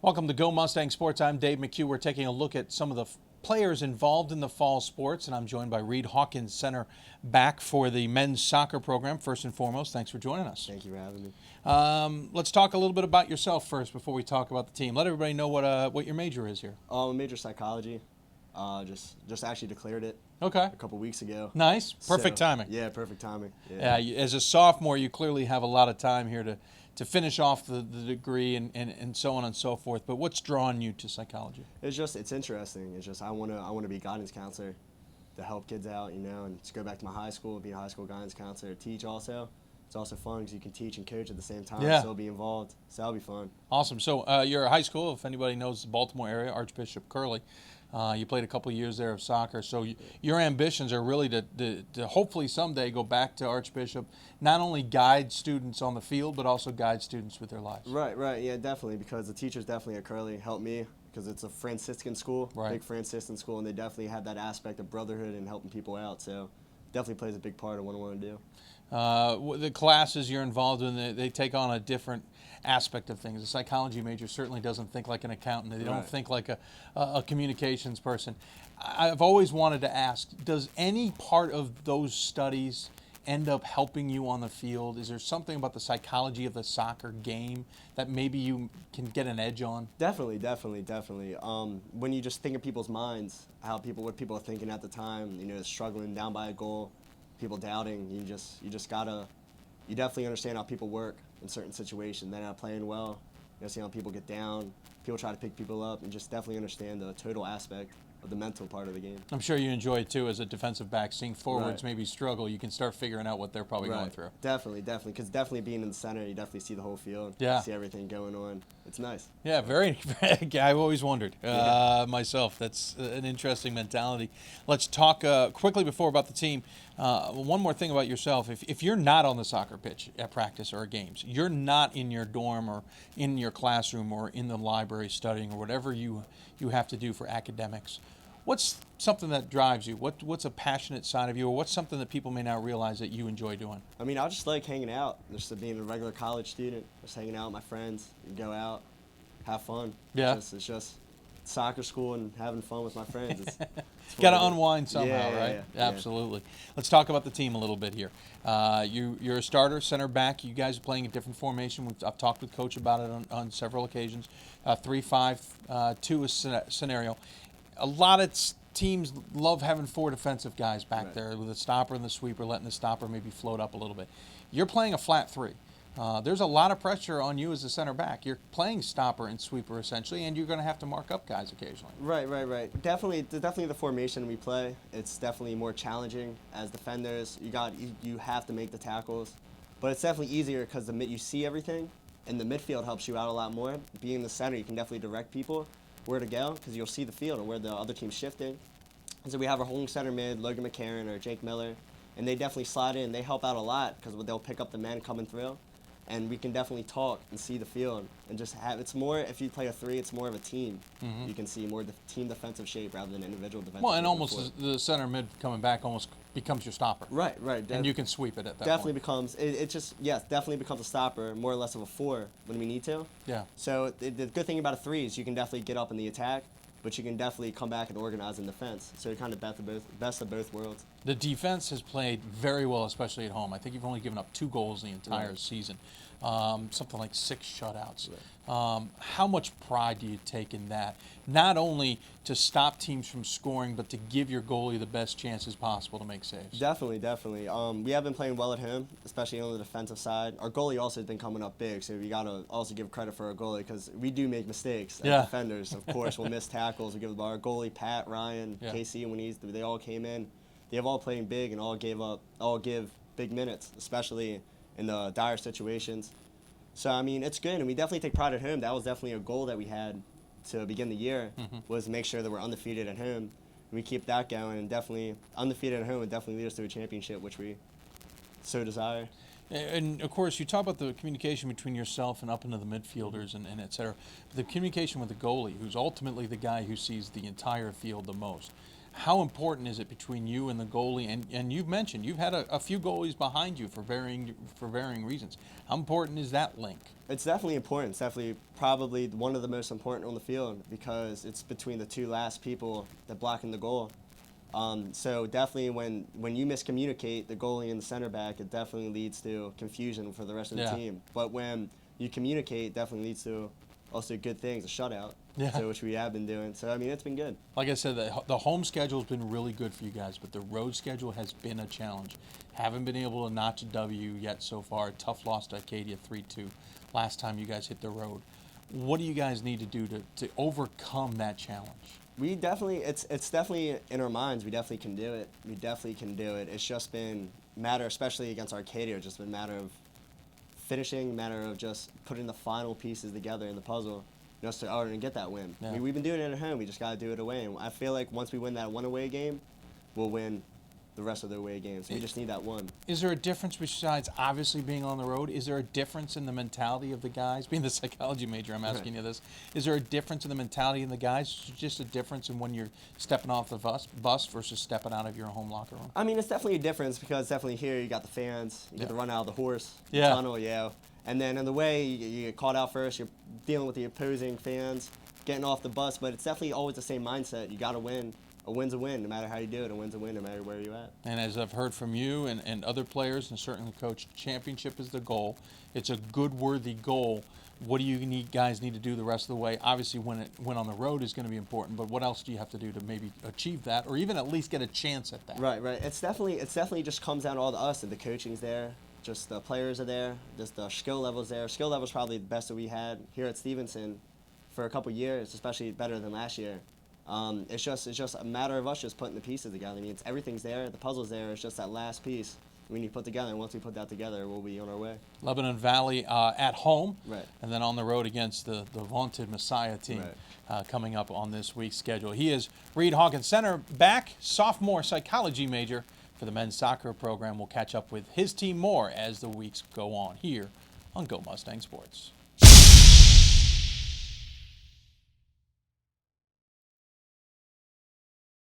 Welcome to Go Mustang Sports. I'm Dave McHugh. We're taking a look at some of the players involved in the fall sports, and I'm joined by Reid Hawkins, center back for the men's soccer program. First and foremost, thanks for joining us. Thank you for having me. Let's talk a little bit about yourself first before we talk about the team. Let everybody know what your major is here. Major psychology. Just actually declared it Okay. a couple weeks ago. Nice. Perfect timing. Yeah, perfect timing. Yeah. As a sophomore, you clearly have a lot of time here to finish off the degree and so on and so forth. But what's drawn you to psychology? It's interesting. It's just I wanna be a guidance counselor to help kids out, and just go back to my high school, be a high school guidance counselor, teach also. It's also fun because you can teach and coach at the same time, Yeah. still be involved. So that'll be fun. Awesome. So you're a high school, if anybody knows the Baltimore area, Archbishop Curley. You played a couple of years there of soccer. So your ambitions are really to hopefully someday go back to Archbishop, not only guide students on the field, but also guide students with their lives. Right. Yeah, definitely, because the teachers definitely at Curley helped me because it's a Franciscan school, Right. big Franciscan school, and they definitely have that aspect of brotherhood and helping people out. So definitely plays a big part of what I want to do. The classes you're involved in, they take on a different aspect of things. A psychology major certainly doesn't think like an accountant. They don't Right. think like a communications person. I've always wanted to ask, does any part of those studies end up helping you on the field? Is there something about the psychology of the soccer game that maybe you can get an edge on? Definitely. When you just think of people's minds, what people are thinking at the time, struggling down by a goal, people doubting, you definitely understand how people work in certain situations. They're not playing well, see how people get down, people try to pick people up, and just definitely understand the total aspect of the mental part of the game. I'm sure you enjoy it too as a defensive back, seeing forwards Right. maybe struggle. You can start figuring out what they're probably going through. Definitely, because definitely being in the center, you definitely see the whole field, Yeah. see everything going on. It's nice. Yeah, I've always wondered myself. That's an interesting mentality. Let's talk quickly before about the team. One more thing about yourself. If you're not on the soccer pitch at practice or at games, you're not in your dorm or in your classroom or in the library studying or whatever you have to do for academics. What's something that drives you? What's a passionate side of you, or what's something that people may not realize that you enjoy doing? I mean, I just like hanging out, just being a regular college student, just hanging out with my friends, go out, have fun. Yeah. It's just soccer school and having fun with my friends. It's Got to fun. unwind somehow, Yeah, right? yeah. Absolutely. Let's talk about the team a little bit here. You're a starter, center back. You guys are playing a different formation. I've talked with Coach about it on several occasions. 3-5-2 scenario. A lot of teams love having four defensive guys back Right. there with a stopper and the sweeper, letting the stopper maybe float up a little bit. You're playing a flat three. There's a lot of pressure on you as a center back. You're playing stopper and sweeper essentially, and you're going to have to mark up guys occasionally. Right. Definitely the formation we play. It's definitely more challenging as defenders. You have to make the tackles, but it's definitely easier because you see everything, and the midfield helps you out a lot more. Being in the center, you can definitely direct people where to go because you'll see the field and where the other team's shifting. And so we have our holding center mid, Logan McCarron or Jake Miller, and they definitely slide in. They help out a lot because they'll pick up the men coming through. And we can definitely talk and see the field and just it's more, if you play a three, it's more of a team. Mm-hmm. You can see more team defensive shape rather than individual defensive Well, and shape almost before. the center mid coming back almost becomes your stopper. Right. And you can sweep it at that Definitely point. becomes, definitely becomes a stopper, more or less of a four when we need to. Yeah. So the good thing about a three is you can definitely get up in the attack, but you can definitely come back and organize in defense. So you're kind of best of both worlds. The defense has played very well, especially at home. I think you've only given up 2 goals the entire season. Something like 6 shutouts. How much pride do you take in that? Not only to stop teams from scoring, but to give your goalie the best chances possible to make saves. Definitely. We have been playing well at home, especially on the defensive side. Our goalie also has been coming up big, so we got to also give credit for our goalie because we do make mistakes as defenders. Of course, we'll miss tackles. We give the ball. Our goalie, Pat, Ryan, KC, when they all came in, they have all playing big and all give big minutes, especially in the dire situations. So, I mean, it's good, and we definitely take pride at home. That was definitely a goal that we had to begin the year, was to make sure that we're undefeated at home. And we keep that going, and definitely undefeated at home would definitely lead us to a championship, which we so desire. And, of course, you talk about the communication between yourself and up into the midfielders and et cetera. The communication with the goalie, who's ultimately the guy who sees the entire field the most. how important is it between you and the goalie? And you've mentioned you've had a few goalies behind you for varying reasons. How important is that link? It's definitely important. It's definitely probably one of the most important on the field because it's between the two last people that blocking the goal. So definitely when you miscommunicate the goalie and the center back, it definitely leads to confusion for the rest of the team. But when you communicate, it definitely leads to also good things, a shutout, so, which we have been doing. So, I mean, it's been good. Like I said, the home schedule has been really good for you guys, but the road schedule has been a challenge. Haven't been able to notch a W yet so far. Tough loss to Acadia 3-2 last time you guys hit the road. What do you guys need to do to overcome that challenge? We definitely, it's definitely in our minds. We definitely can do it. We definitely can do it. It's just been matter, especially against Arcadia, it's just been matter of finishing, matter of just putting the final pieces together in the puzzle just to get that win. Yeah. We've been doing it at home. We just got to do it away. And I feel like once we win that one away game, we'll win the rest of the away games. So we just need that one. Is there a difference besides obviously being on the road? Is there a difference in the mentality of the guys? Being the psychology major, I'm asking you this. Is there a difference in the mentality in the guys? Just a difference in when you're stepping off the bus versus stepping out of your home locker room? I mean, it's definitely a difference because definitely here you got the fans. You get to run out of the horse, Yeah. tunnel, and then in the way you get caught out first. You're dealing with the opposing fans, getting off the bus, but it's definitely always the same mindset. You got to win. A win's a win, no matter how you do it. A win's a win, no matter where you're at. And as I've heard from you and other players, and certainly Coach, championship is the goal. It's a good, worthy goal. What do you guys need to do the rest of the way? Obviously, when on the road is going to be important, but what else do you have to do to maybe achieve that, or even at least get a chance at that? Right. It's definitely just comes down to all to us, and the coaching's there, just the players are there, just the skill level's there. Skill level's probably the best that we had here at Stevenson for a couple years, especially better than last year. It's just a matter of us just putting the pieces together. I mean, everything's there, the puzzle's there. It's just that last piece we need to put together. And once we put that together, we'll be on our way. Lebanon Valley at home, right, and then on the road against the vaunted Messiah team coming up on this week's schedule. He is Reid Hawkins, center back, sophomore psychology major for the men's soccer program. We'll catch up with his team more as the weeks go on here on Go Mustang Sports.